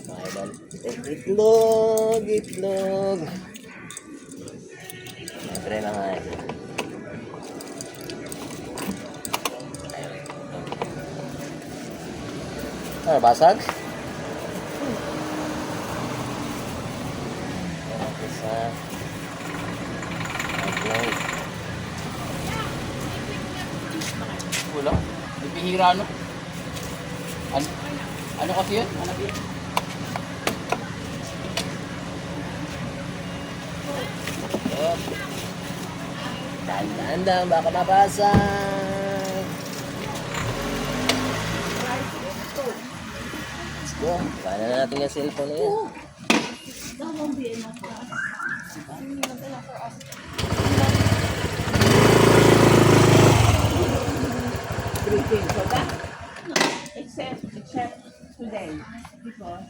Mga idol. Itlog, itlog. Siyempre mga idol. Ah, basag? Isa. Okay. Wala. Bibihira no? Ano kasi yun? Ano yun? Up. Dahan-dahan, baka mabasag. Let's go. Paano na natin yung cellphone na yan? Greeting. So that, except today, because